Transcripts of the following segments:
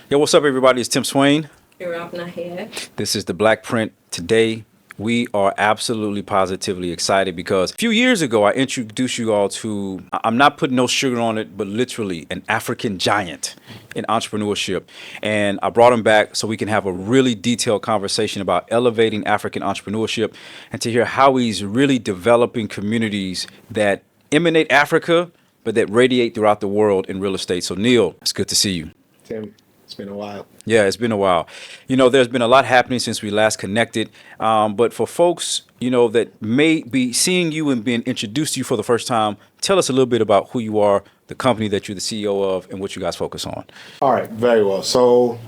Yo, what's up, everybody? It's Tim Swain. Awura Abena here. This is the Blakprint. Today, we are absolutely positively excited because a few years ago, I introduced you all to, I'm not putting no sugar on it, but literally an African giant in entrepreneurship. And I brought him back so we can have a really detailed conversation about elevating African entrepreneurship and to hear how he's really developing communities that emanate Africa, but that radiate throughout the world in real estate. So, Neil, it's good to see you. Tim, it's been a while. Yeah, it's been a while. There's been a lot happening since we last connected. But for folks, that may be seeing you and being introduced to you for the first time, tell us a little bit about who you are, the company that you're the CEO of, and what you guys focus on. All right, very well. So,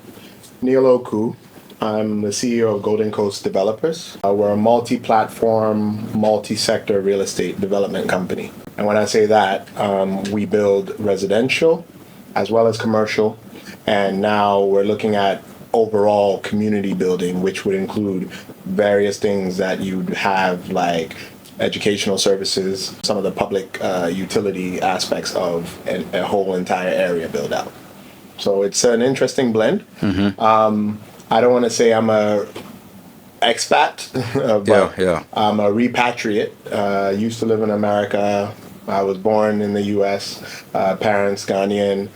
Neil Oku, I'm the CEO of Golden Coast Developers. We're a multi-platform, multi-sector real estate development company. And when I say that, we build residential as well as commercial. And now we're looking at overall community building, which would include various things that you'd have like educational services, some of the public utility aspects of a whole entire area build out. So it's an interesting blend. Mm-hmm. I don't want to say I'm a expat, but I'm a repatriate. Used to live in America. I was born in the U.S., parents Ghanaian,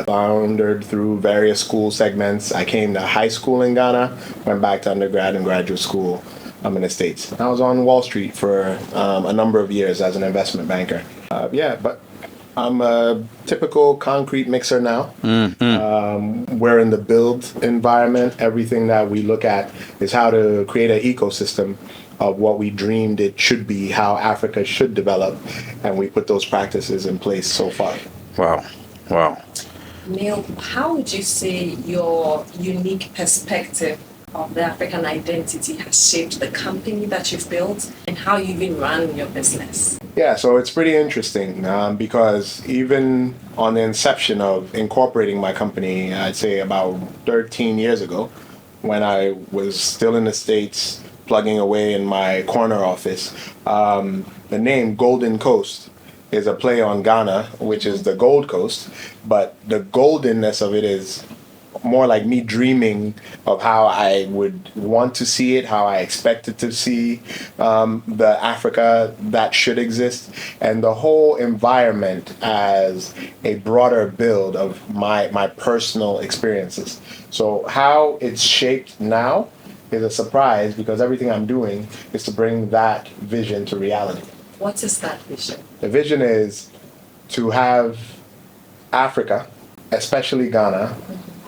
floundered through various school segments. I came to high school in Ghana, went back to undergrad and graduate school in the States. I was on Wall Street for a number of years as an investment banker. But I'm a typical concrete mixer now. Mm-hmm. We're in the build environment. Everything that we look at is how to create an ecosystem of what we dreamed it should be, how Africa should develop, and we put those practices in place so far. Wow. Neil, how would you say your unique perspective of the African identity has shaped the company that you've built and how you even run your business? Yeah, so it's pretty interesting because even on the inception of incorporating my company, I'd say about 13 years ago, when I was still in the States, plugging away in my corner office, the name Golden Coast is a play on Ghana, which is the Gold Coast, but the goldenness of it is more like me dreaming of how I would want to see it, how I expected to see the Africa that should exist, and the whole environment as a broader build of my personal experiences. So how it's shaped now is a surprise because everything I'm doing is to bring that vision to reality. What is that vision? The vision is to have Africa, especially Ghana,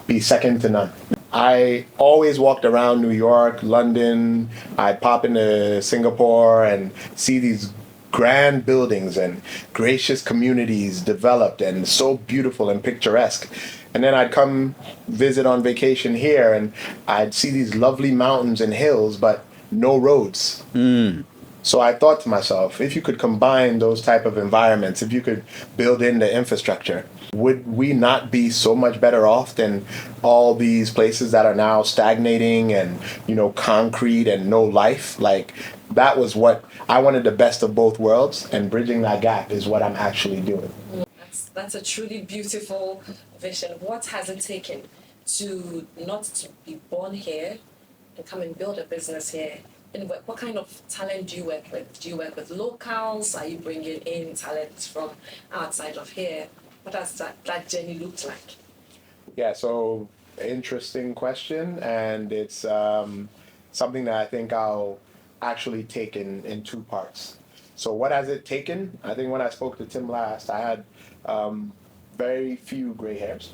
be second to none. I always walked around New York, London, I'd pop into Singapore and see these grand buildings and gracious communities developed and so beautiful and picturesque. And then I'd come visit on vacation here and I'd see these lovely mountains and hills, but no roads. So I thought to myself, if you could combine those type of environments, if you could build in the infrastructure, would we not be so much better off than all these places that are now stagnating and, concrete and no life? Like, that was what I wanted, the best of both worlds, and bridging that gap is what I'm actually doing. That's a truly beautiful vision. What has it taken to not to be born here and come and build a business here? And what kind of talent do you work with? Do you work with locals? Are you bringing in talent from outside of here? What does that journey look like? Yeah, so interesting question, and it's something that I think I'll actually take in two parts. So what has it taken? I think when I spoke to Tim last, I had very few gray hairs.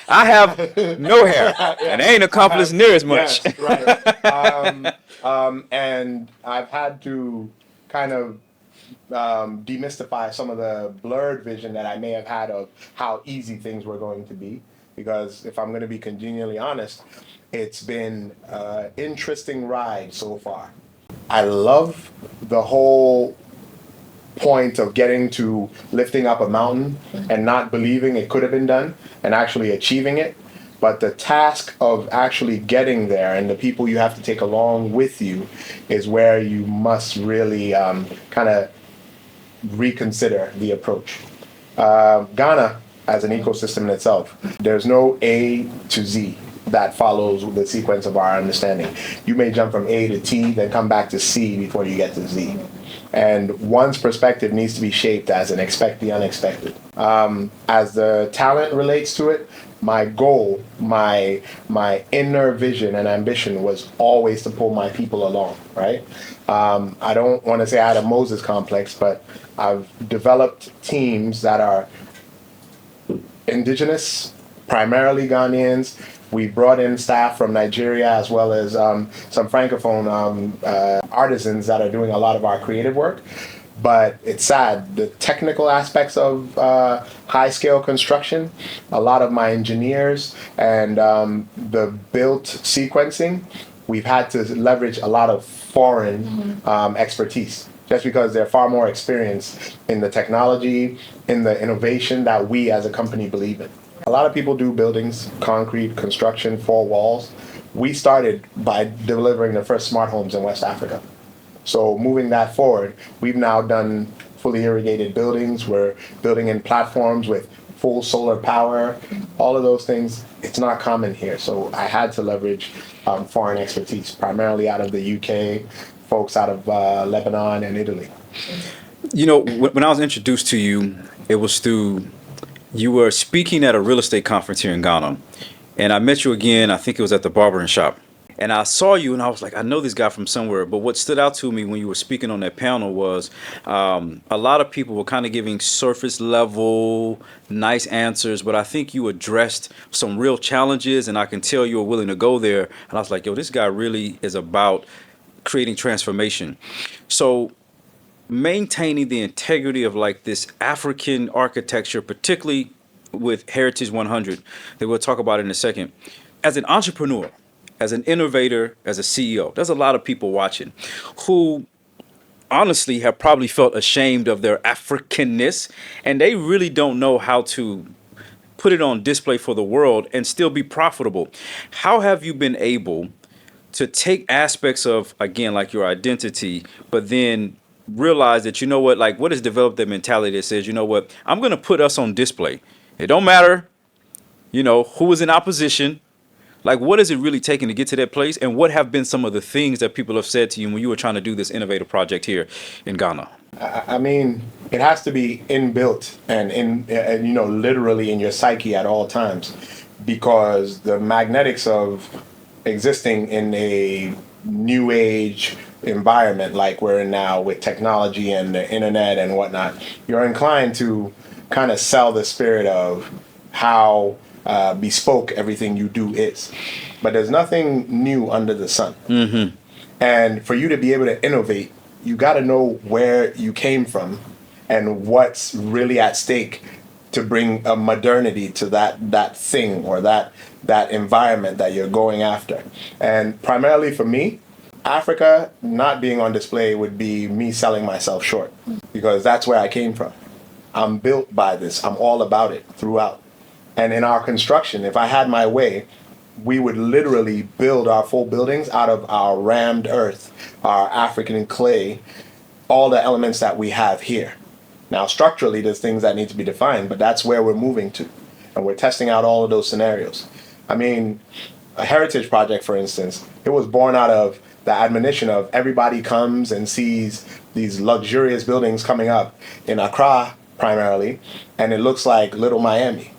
I have no hair, and I ain't accomplished near as much. Yes, right. And I've had to kind of demystify some of the blurred vision that I may have had of how easy things were going to be. Because if I'm going to be congenially honest, it's been an interesting ride so far. I love the whole point of getting to lifting up a mountain and not believing it could have been done and actually achieving it. But the task of actually getting there and the people you have to take along with you is where you must really kind of reconsider the approach. Ghana as an ecosystem in itself. There's no A to Z that follows the sequence of our understanding. You may jump from A to T, then come back to C before you get to Z. And one's perspective needs to be shaped as an expect the unexpected. As the talent relates to it, my goal, my inner vision and ambition was always to pull my people along, right? I don't want to say I had a Moses complex, but I've developed teams that are indigenous, primarily Ghanaians. We brought in staff from Nigeria as well as some Francophone artisans that are doing a lot of our creative work. But it's sad, the technical aspects of high-scale construction, a lot of my engineers and the built sequencing, we've had to leverage a lot of foreign expertise, just because they're far more experienced in the technology, in the innovation that we as a company believe in. A lot of people do buildings, concrete, construction, 4 walls. We started by delivering the first smart homes in West Africa. So moving that forward, we've now done fully irrigated buildings. We're building in platforms with full solar power. All of those things, it's not common here. So I had to leverage foreign expertise, primarily out of the UK, folks out of Lebanon and Italy. You know, when I was introduced to you, it was through, you were speaking at a real estate conference here in Ghana. And I met you again, I think it was at the barbering shop. And I saw you and I was like, I know this guy from somewhere. But what stood out to me when you were speaking on that panel was a lot of people were kind of giving surface level, nice answers. But I think you addressed some real challenges, and I can tell you were willing to go there. And I was like, yo, this guy really is about creating transformation. So maintaining the integrity of like this African architecture, particularly with Heritage 100, that we'll talk about in a second. As an entrepreneur, as an innovator, as a CEO, there's a lot of people watching who honestly have probably felt ashamed of their Africanness, and they really don't know how to put it on display for the world and still be profitable. How have you been able to take aspects of, again, like your identity, but then realize that, you know what, like what has developed that mentality that says, you know what, I'm going to put us on display. It don't matter, you know, who is in opposition. Like, what is it really taking to get to that place? And what have been some of the things that people have said to you when you were trying to do this innovative project here in Ghana? I mean, it has to be inbuilt and you know, literally in your psyche at all times, because the magnetics of existing in a new age environment like we're in now with technology and the internet and whatnot, you're inclined to kind of sell the spirit of how bespoke everything you do is. But there's nothing new under the sun. Mm-hmm. And for you to be able to innovate, you got to know where you came from and what's really at stake to bring a modernity to that thing or that environment that you're going after. And primarily for me, Africa not being on display would be me selling myself short, because that's where I came from. I'm built by this. I'm all about it throughout. And in our construction, if I had my way, we would literally build our full buildings out of our rammed earth, our African clay, all the elements that we have here. Now, structurally, there's things that need to be defined, but that's where we're moving to. And we're testing out all of those scenarios. I mean, a heritage project, for instance, it was born out of the admonition of everybody comes and sees these luxurious buildings coming up in Accra, primarily, and it looks like Little Miami.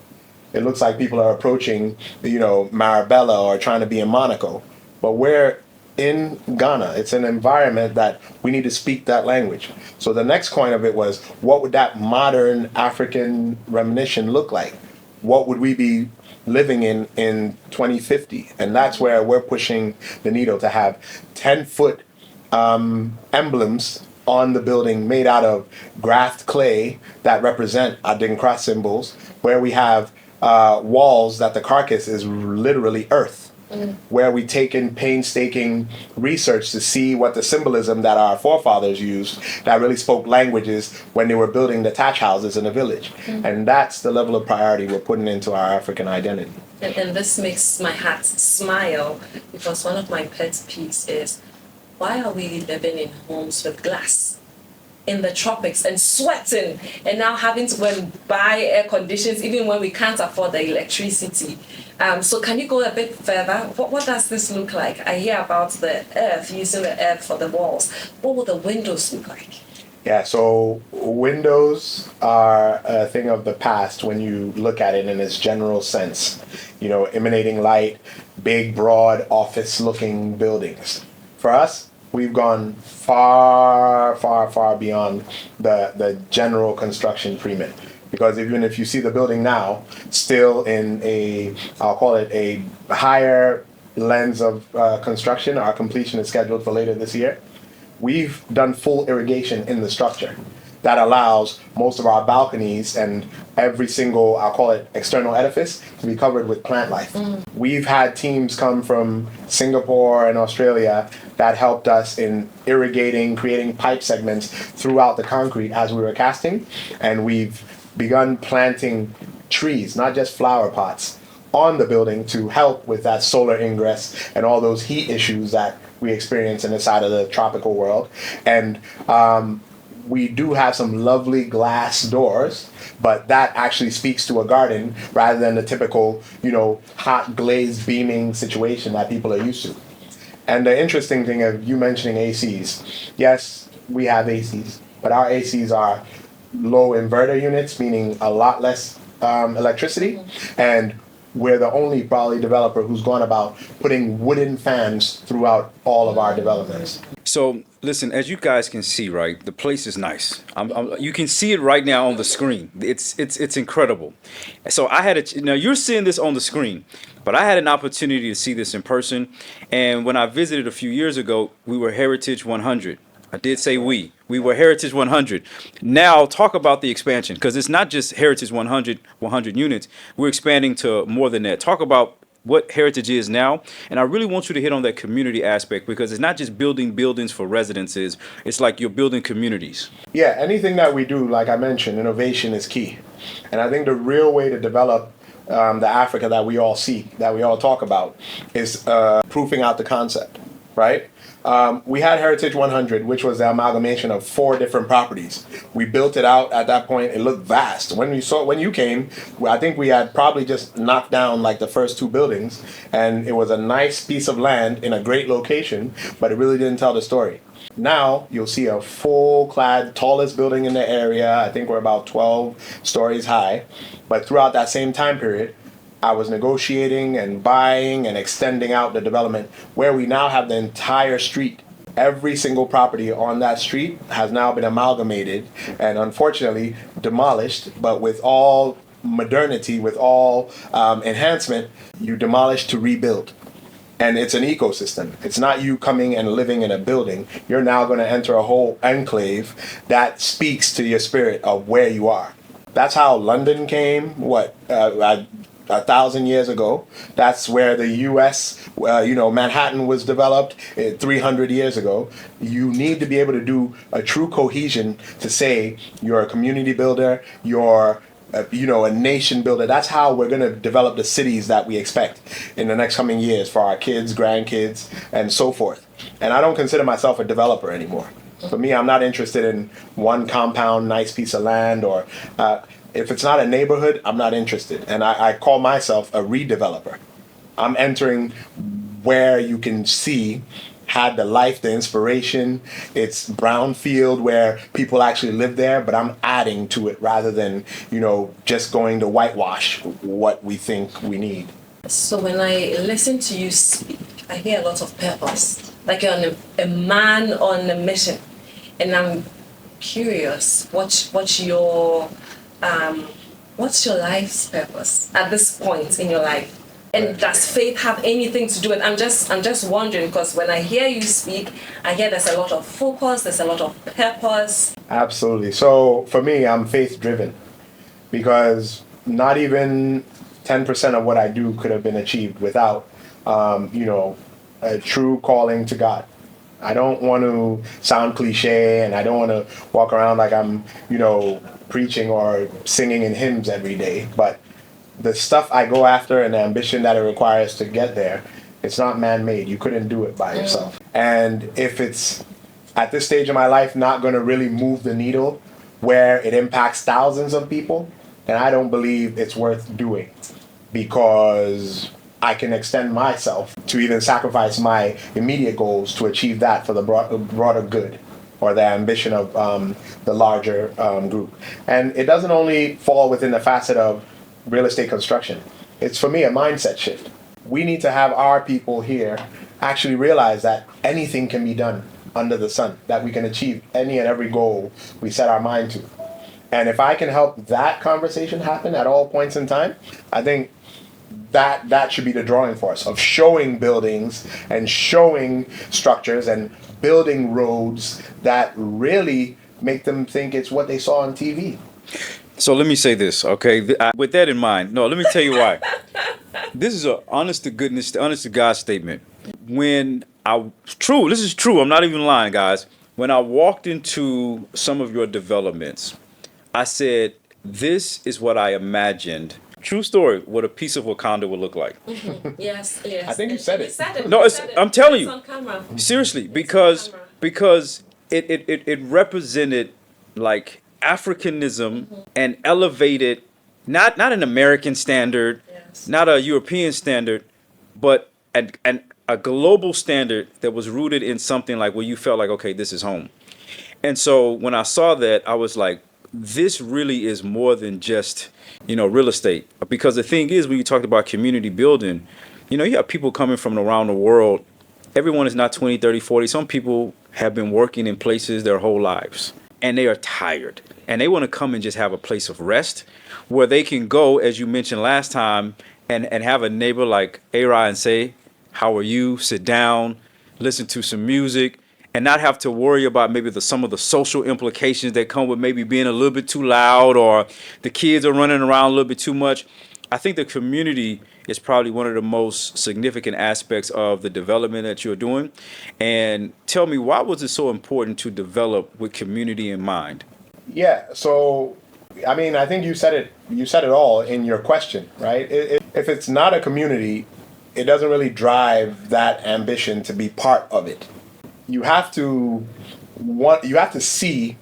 It looks like people are approaching, you know, Marabella or trying to be in Monaco. But we're in Ghana. It's an environment that we need to speak that language. So the next coin of it was, what would that modern African reminiscence look like? What would we be living in 2050? And that's where we're pushing the needle to have 10-foot emblems on the building made out of graphed clay that represent Adinkra symbols, where we have walls that the carcass is literally earth, where we take in painstaking research to see what the symbolism that our forefathers used that really spoke languages when they were building the thatch houses in a village. And that's the level of priority we're putting into our African identity. And this makes my heart smile, because one of my pet peeves is, why are we living in homes with glass? in the tropics and sweating and now having to buy air conditions even when we can't afford the electricity. So can you go a bit further? What does this look like? I hear about the earth, using the earth for the walls. What will the windows look like? Yeah, so windows are a thing of the past when you look at it in its general sense. You know, emanating light, big, broad, office-looking buildings. For us, we've gone far, far, far beyond the general construction pre-mint. Because even if you see the building now, still in I'll call it a higher lens of construction, our completion is scheduled for later this year. We've done full irrigation in the structure. That allows most of our balconies and every single, I'll call it external edifice, to be covered with plant life. We've had teams come from Singapore and Australia that helped us in irrigating, creating pipe segments throughout the concrete as we were casting. And we've begun planting trees, not just flower pots, on the building to help with that solar ingress and all those heat issues that we experience in the side of the tropical world. And we do have some lovely glass doors, but that actually speaks to a garden rather than the typical, hot glazed beaming situation that people are used to. And the interesting thing of you mentioning ACs, yes, we have ACs, but our ACs are low inverter units, meaning a lot less electricity, and we're the only probably developer who's gone about putting wooden fans throughout all of our developments. So listen, as you guys can see, right, the place is nice. You can see it right now on the screen. It's incredible. So now you're seeing this on the screen, but I had an opportunity to see this in person. And when I visited a few years ago, we were Heritage 100. I did say we were Heritage 100. Now talk about the expansion, because it's not just Heritage 100 units. We're expanding to more than that. Talk about what Heritage is now. And I really want you to hit on that community aspect, because it's not just building buildings for residences. It's like you're building communities. Yeah, anything that we do, like I mentioned, innovation is key. And I think the real way to develop the Africa that we all seek, that we all talk about, is proofing out the concept, right? We had Heritage 100, which was the amalgamation of 4 different properties. We built it out at that point. It looked vast. When you came, I think we had probably just knocked down like the first 2 buildings, and it was a nice piece of land in a great location, but it really didn't tell the story. Now you'll see a full-clad, tallest building in the area. I think we're about 12 stories high. But throughout that same time period, I was negotiating and buying and extending out the development, where we now have the entire street. Every single property on that street has now been amalgamated and unfortunately demolished, but with all modernity, with all enhancement, you demolish to rebuild. And it's an ecosystem. It's not you coming and living in a building. You're now going to enter a whole enclave that speaks to your spirit of where you are. That's how London came, 1,000 years ago. That's where the U.S., Manhattan was developed 300 years ago. You need to be able to do a true cohesion to say you're a community builder, you're a nation builder. That's how we're going to develop the cities that we expect in the next coming years for our kids, grandkids, and so forth. And I don't consider myself a developer anymore. For me, I'm not interested in one compound, nice piece of land, or if it's not a neighborhood, I'm not interested. And I call myself a redeveloper. I'm entering where you can see had the life, the inspiration. It's brownfield where people actually live there, but I'm adding to it rather than, just going to whitewash what we think we need. So when I listen to you speak, I hear a lot of purpose. Like you're a man on a mission. And I'm curious, what's your life's purpose at this point in your life? And does faith have anything to do with it? I'm just wondering, because when I hear you speak, I hear there's a lot of focus, there's a lot of purpose. Absolutely. So for me, I'm faith driven, because not even 10% of what I do could have been achieved without, a true calling to God. I don't want to sound cliche, and I don't want to walk around like I'm, preaching or singing in hymns every day. But the stuff I go after and the ambition that it requires to get there, it's not man-made. You couldn't do it by yourself. And if it's at this stage of my life, not going to really move the needle where it impacts thousands of people, then I don't believe it's worth doing, because I can extend myself to even sacrifice my immediate goals to achieve that for the broader good, or the ambition of the larger group. And it doesn't only fall within the facet of real estate construction. It's, for me, a mindset shift. We need to have our people here actually realize that anything can be done under the sun, that we can achieve any and every goal we set our mind to. And if I can help that conversation happen at all points in time, I think that should be the drawing force of showing buildings and showing structures and building roads that really make them think it's what they saw on TV. So let me say this, okay? With that in mind, no, let me tell you why. This is a honest to God statement. This is true, I'm not even lying, guys. When I walked into some of your developments, I said, this is what I imagined. True story, what a piece of Wakanda would look like. Mm-hmm. Yes. I think you said it. No, I'm telling you. It's on camera. Seriously, because it represented like Africanism and elevated not an American standard, Yes. not a European standard, but a global standard that was rooted in something like where you felt like, okay, this is home. And so when I saw that, I was like, this really is more than just, real estate. Because the thing is, when you talked about community building, you have people coming from around the world. Everyone is not 20, 30, 40. Some people have been working in places their whole lives, and they are tired. And they want to come and just have a place of rest where they can go, as you mentioned last time, and have a neighbor like Awura and say, how are you? Sit down, listen to some music, and not have to worry about maybe some of the social implications that come with maybe being a little bit too loud, or the kids are running around a little bit too much. I think the community is probably one of the most significant aspects of the development that you're doing. And tell me, why was it so important to develop with community in mind? Yeah, so I think you said it all in your question, right? If it's not a community, it doesn't really drive that ambition to be part of it. You have to see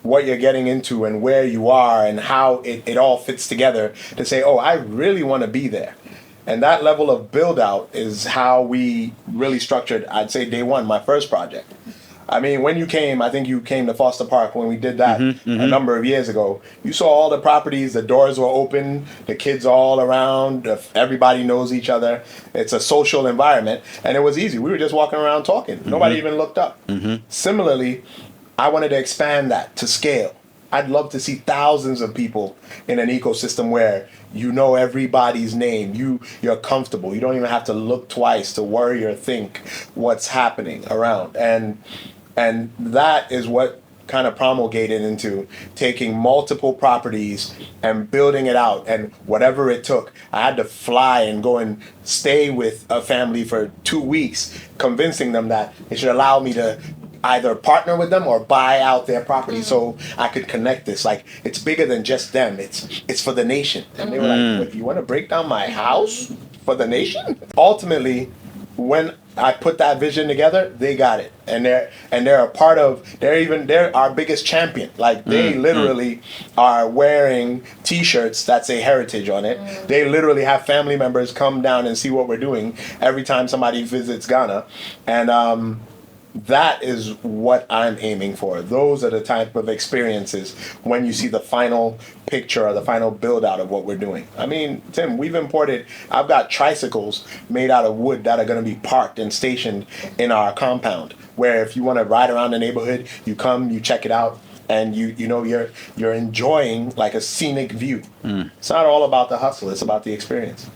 what you're getting into and where you are and how it all fits together to say, oh, I really want to be there. And that level of build out is how we really structured, I'd say, day one, my first project. When you came, I think you came to Foster Park when we did that a number of years ago. You saw all the properties, the doors were open, the kids all around, everybody knows each other. It's a social environment, and it was easy. We were just walking around talking. Nobody even looked up. Similarly, I wanted to expand that to scale. I'd love to see thousands of people in an ecosystem where you know everybody's name. You're comfortable. You don't even have to look twice to worry or think what's happening around. And that is what kind of promulgated into taking multiple properties and building it out. And whatever it took, I had to fly and go and stay with a family for 2 weeks, convincing them that they should allow me to either partner with them or buy out their property so I could connect this. Like, it's bigger than just them. It's for the nation. And they were like, what, you want to break down my house for the nation? Ultimately, when I put that vision together, they got it. And they're a part of, they're our biggest champion. Like, they literally are wearing t-shirts that say heritage on it. They literally have family members come down and see what we're doing every time somebody visits Ghana. And that is what I'm aiming for. Those are the type of experiences when you see the final picture or the final build out of what we're doing. Tim, I've got tricycles made out of wood that are going to be parked and stationed in our compound, where if you want to ride around the neighborhood, you come, you check it out, and you're enjoying like a scenic view. It's not all about the hustle, it's about the experience.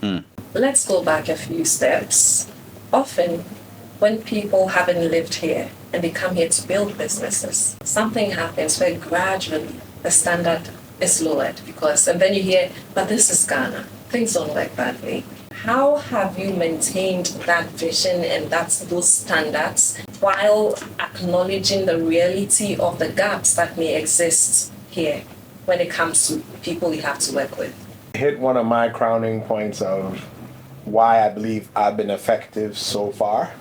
Let's go back a few steps. Often, when people haven't lived here and they come here to build businesses, something happens where gradually the standard is lowered and then you hear, but this is Ghana. Things don't work that way. How have you maintained that vision and those standards while acknowledging the reality of the gaps that may exist here when it comes to people you have to work with? Hit one of my crowning points of why I believe I've been effective so far.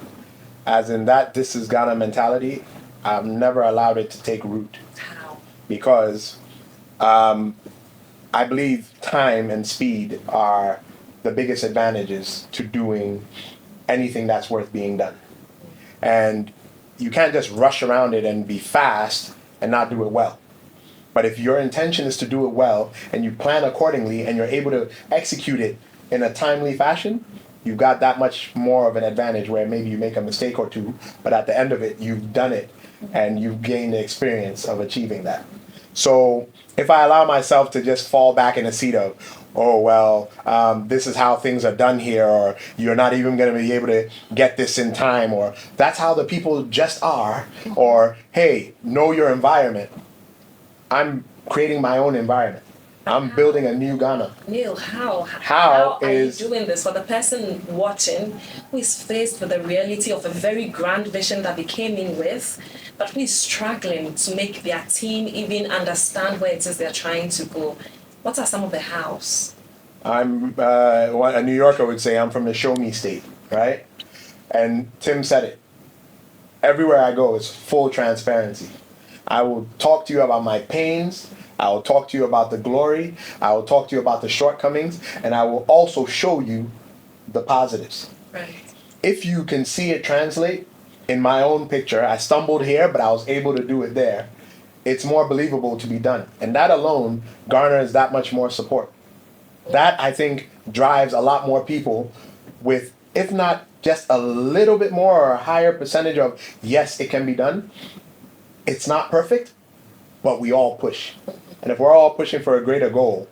As in that this is Ghana mentality, I've never allowed it to take root How? because I believe time and speed are the biggest advantages to doing anything that's worth being done. And you can't just rush around it and be fast and not do it well. But if your intention is to do it well and you plan accordingly and you're able to execute it in a timely fashion, you've got that much more of an advantage where maybe you make a mistake or two, but at the end of it, you've done it and you've gained the experience of achieving that. So if I allow myself to just fall back in a seat of, oh, well, this is how things are done here, or you're not even going to be able to get this in time, or that's how the people just are, or hey, know your environment. I'm creating my own environment. I'm building a new Ghana. Neil, how How are is- you doing this for the person watching who is faced with the reality of a very grand vision that they came in with, but who is struggling to make their team even understand where it is they're trying to go? What are some of the hows? I'm what a New Yorker would say, I'm from the show me state, right? And Tim said it. Everywhere I go is full transparency. I will talk to you about my pains. I will talk to you about the glory. I will talk to you about the shortcomings. And I will also show you the positives. Right. If you can see it translate in my own picture, I stumbled here, but I was able to do it there. It's more believable to be done. And that alone garners that much more support. That, I think, drives a lot more people with, if not just a little bit more or a higher percentage of, yes, it can be done. It's not perfect, but we all push. And if we're all pushing for a greater goal,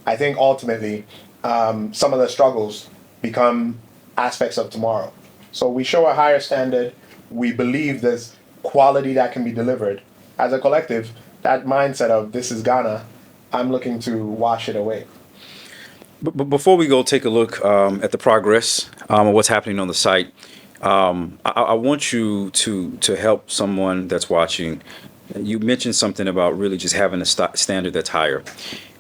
I think ultimately some of the struggles become aspects of tomorrow. So we show a higher standard. We believe there's quality that can be delivered. As a collective, that mindset of this is Ghana, I'm looking to wash it away. But before we go take a look at the progress of what's happening on the site, I want you to help someone that's watching. You mentioned something about really just having a standard that's higher,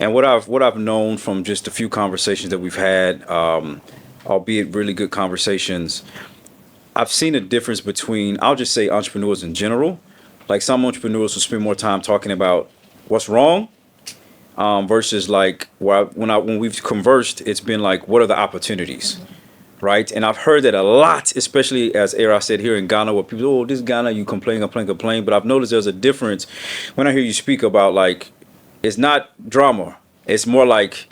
and what I've known from just a few conversations that we've had, albeit really good conversations, I've seen a difference between, I'll just say, entrepreneurs in general. Like some entrepreneurs will spend more time talking about what's wrong, versus like when we've conversed, it's been like, what are the opportunities? Right? And I've heard that a lot, especially as Era said here in Ghana, where people, oh, this Ghana, you complain. But I've noticed there's a difference when I hear you speak about, like, it's not drama. It's more like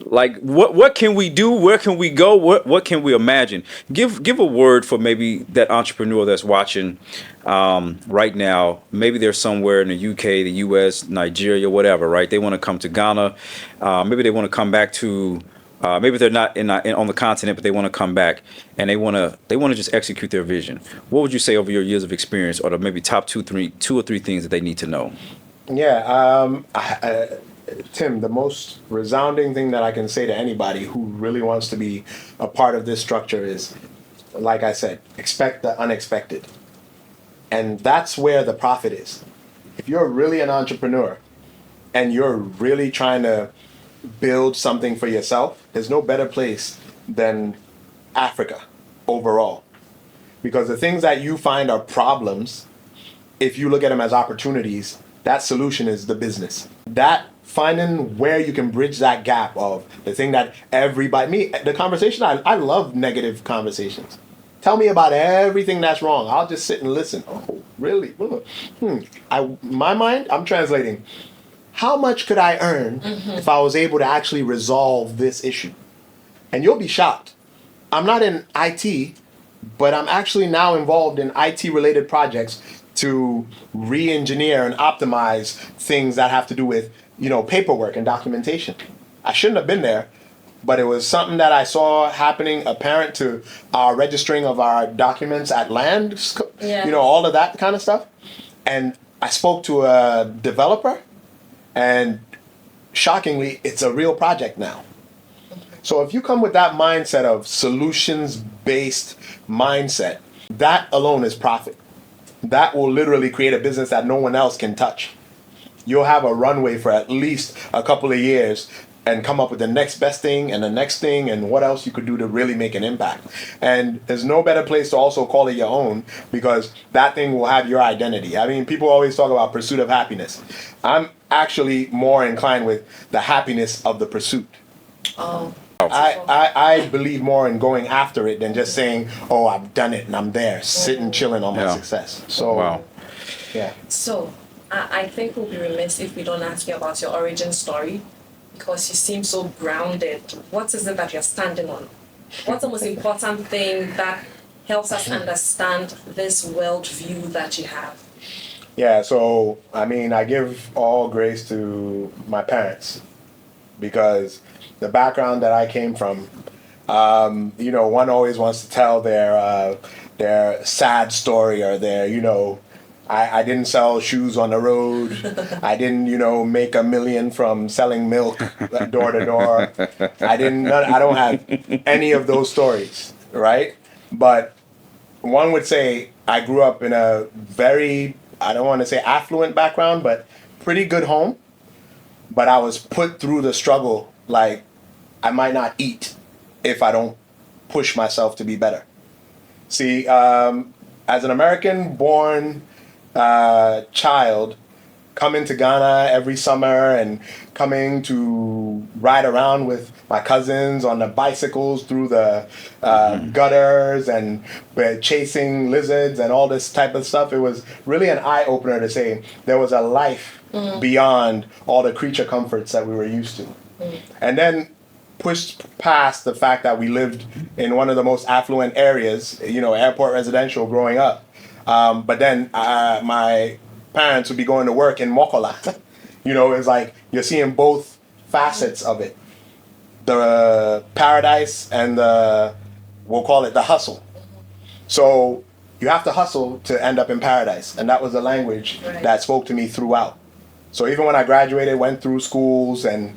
what can we do? Where can we go? What can we imagine? Give a word for maybe that entrepreneur that's watching right now. Maybe they're somewhere in the UK, the US, Nigeria, whatever, right? They want to come to Ghana. Maybe they want to come back to maybe they're not on the continent, but they want to come back and they want to just execute their vision. What would you say over your years of experience, or the maybe top two or three things that they need to know? Yeah, Tim, the most resounding thing that I can say to anybody who really wants to be a part of this structure is, like I said, expect the unexpected. And that's where the profit is. If you're really an entrepreneur and you're really trying to build something for yourself, there's no better place than Africa overall. Because the things that you find are problems, if you look at them as opportunities, that solution is the business. That finding where you can bridge that gap of the thing that the conversation, I love negative conversations. Tell me about everything that's wrong. I'll just sit and listen. Oh, really? My mind, I'm translating. How much could I earn if I was able to actually resolve this issue? And you'll be shocked. I'm not in IT, but I'm actually now involved in IT-related projects to re-engineer and optimize things that have to do with, paperwork and documentation. I shouldn't have been there, but it was something that I saw happening apparent to our registering of our documents at land, all of that kind of stuff. And I spoke to a developer, and shockingly, it's a real project now. So if you come with that mindset of solutions-based mindset, that alone is profit. That will literally create a business that no one else can touch. You'll have a runway for at least a couple of years and come up with the next best thing and the next thing and what else you could do to really make an impact. And there's no better place to also call it your own, because that thing will have your identity. I mean, people always talk about pursuit of happiness. I'm actually more inclined with the happiness of the pursuit. Oh. I believe more in going after it than just saying, oh, I've done it and I'm there, sitting, chilling on my Yeah. success. So, Wow. yeah. So, I think we'll be remiss if we don't ask you about your origin story, because you seem so grounded. What is it that you're standing on? What's the most important thing that helps us understand this worldview that you have? Yeah, so, I mean, I give all grace to my parents, because the background that I came from, you know, one always wants to tell their sad story, or their, you know, I didn't sell shoes on the road. I didn't, you know, make $1 million from selling milk door to door. I don't have any of those stories, right? But one would say I grew up in a very, I don't want to say affluent background, but pretty good home. But I was put through the struggle like I might not eat if I don't push myself to be better. See, as an American born child, coming to Ghana every summer and coming to ride around with my cousins on the bicycles through the gutters and chasing lizards and all this type of stuff, it was really an eye-opener to say there was a life beyond all the creature comforts that we were used to. And then pushed past the fact that we lived in one of the most affluent areas, you know, airport residential growing up. But then my parents would be going to work in Mokola. You know, it's like you're seeing both facets of it. The paradise and we'll call it the hustle. So you have to hustle to end up in paradise. And that was the language that spoke to me throughout. So even when I graduated, went through schools and,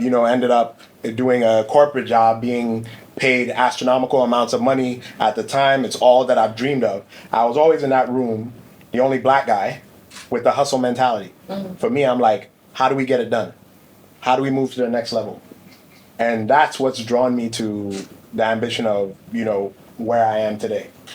you know, ended up doing a corporate job, being paid astronomical amounts of money at the time, it's all that I've dreamed of. I was always in that room, the only black guy with the hustle mentality. For me, I'm like, how do we get it done? How do we move to the next level? And that's what's drawn me to the ambition of, you know, where I am today.